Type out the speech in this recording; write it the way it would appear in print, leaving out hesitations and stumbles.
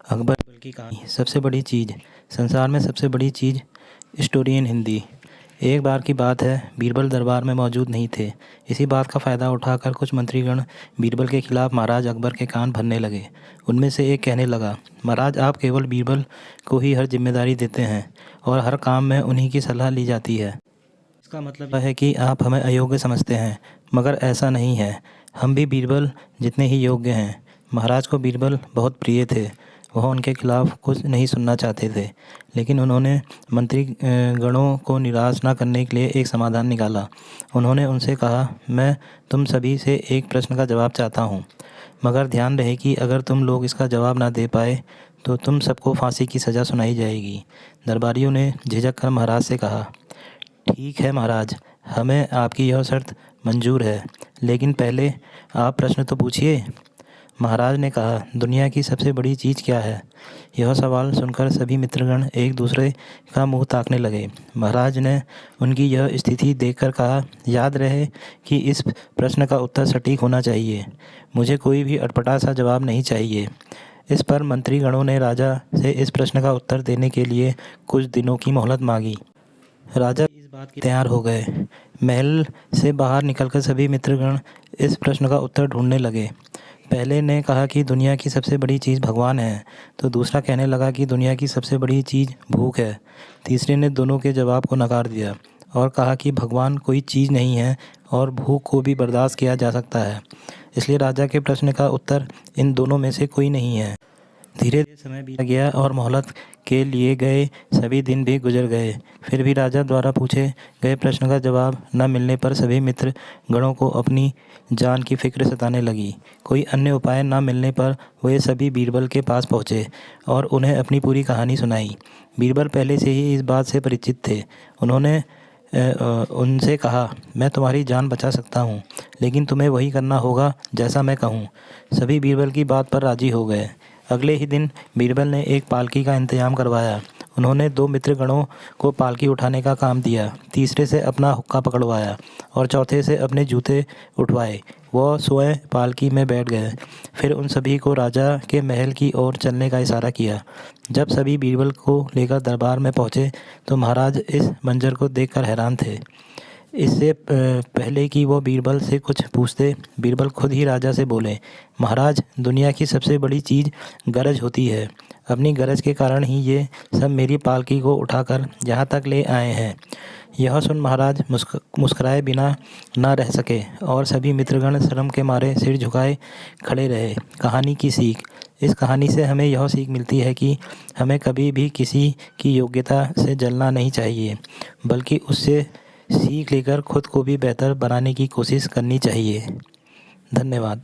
अकबर बीरबल की कहानी। सबसे बड़ी चीज़ संसार में सबसे बड़ी चीज़ स्टोरी इन हिंदी। एक बार की बात है, बीरबल दरबार में मौजूद नहीं थे। इसी बात का फ़ायदा उठाकर कुछ मंत्रीगण बीरबल के खिलाफ महाराज अकबर के कान भरने लगे। उनमें से एक कहने लगा, महाराज, आप केवल बीरबल को ही हर जिम्मेदारी देते हैं और हर काम में उन्हीं की सलाह ली जाती है। इसका मतलब है कि आप हमें अयोग्य समझते हैं, मगर ऐसा नहीं है। हम भी बीरबल जितने ही योग्य हैं। महाराज को बीरबल बहुत प्रिय थे। वह उनके खिलाफ कुछ नहीं सुनना चाहते थे, लेकिन उन्होंने मंत्री गणों को निराश न करने के लिए एक समाधान निकाला। उन्होंने उनसे कहा, मैं तुम सभी से एक प्रश्न का जवाब चाहता हूँ, मगर ध्यान रहे कि अगर तुम लोग इसका जवाब ना दे पाए तो तुम सबको फांसी की सज़ा सुनाई जाएगी। दरबारियों ने झिझक कर महाराज से कहा, ठीक है महाराज, हमें आपकी यह शर्त मंजूर है, लेकिन पहले आप प्रश्न तो पूछिए। महाराज ने कहा, दुनिया की सबसे बड़ी चीज़ क्या है? यह सवाल सुनकर सभी मित्रगण एक दूसरे का मुंह ताकने लगे। महाराज ने उनकी यह स्थिति देखकर कहा, याद रहे कि इस प्रश्न का उत्तर सटीक होना चाहिए। मुझे कोई भी अटपटा सा जवाब नहीं चाहिए। इस पर मंत्रीगणों ने राजा से इस प्रश्न का उत्तर देने के लिए कुछ दिनों की मोहलत मांगी। राजा इस बात के तैयार हो गए। महल से बाहर निकलकर सभी मित्रगण इस प्रश्न का उत्तर ढूंढने लगे। पहले ने कहा कि दुनिया की सबसे बड़ी चीज़ भगवान है, तो दूसरा कहने लगा कि दुनिया की सबसे बड़ी चीज़ भूख है। तीसरे ने दोनों के जवाब को नकार दिया और कहा कि भगवान कोई चीज़ नहीं है और भूख को भी बर्दाश्त किया जा सकता है। इसलिए राजा के प्रश्न का उत्तर इन दोनों में से कोई नहीं है। धीरे धीरे समय बीत गया और मोहलत के लिए गए सभी दिन भी गुजर गए। फिर भी राजा द्वारा पूछे गए प्रश्न का जवाब न मिलने पर सभी मित्र गणों को अपनी जान की फिक्र सताने लगी। कोई अन्य उपाय न मिलने पर वे सभी बीरबल के पास पहुँचे और उन्हें अपनी पूरी कहानी सुनाई। बीरबल पहले से ही इस बात से परिचित थे। उन्होंने उनसे कहा, मैं तुम्हारी जान बचा सकता हूँ, लेकिन तुम्हें वही करना होगा जैसा मैं कहूँ। सभी बीरबल की बात पर राजी हो गए। अगले ही दिन बीरबल ने एक पालकी का इंतजाम करवाया। उन्होंने दो मित्रगणों को पालकी उठाने का काम दिया, तीसरे से अपना हुक्का पकड़वाया और चौथे से अपने जूते उठवाए। वह स्वयं पालकी में बैठ गए। फिर उन सभी को राजा के महल की ओर चलने का इशारा किया। जब सभी बीरबल को लेकर दरबार में पहुंचे तो महाराज इस मंजर को देखकर हैरान थे। इससे पहले कि वो बीरबल से कुछ पूछते, बीरबल खुद ही राजा से बोले, महाराज, दुनिया की सबसे बड़ी चीज़ गरज होती है। अपनी गरज के कारण ही ये सब मेरी पालकी को उठाकर यहाँ तक ले आए हैं। यह सुन महाराज मुस्कुराए बिना ना रह सके और सभी मित्रगण शर्म के मारे सिर झुकाए खड़े रहे। कहानी की सीख। इस कहानी से हमें यह सीख मिलती है कि हमें कभी भी किसी की योग्यता से जलना नहीं चाहिए, बल्कि उससे सीख लेकर खुद को भी बेहतर बनाने की कोशिश करनी चाहिए। धन्यवाद।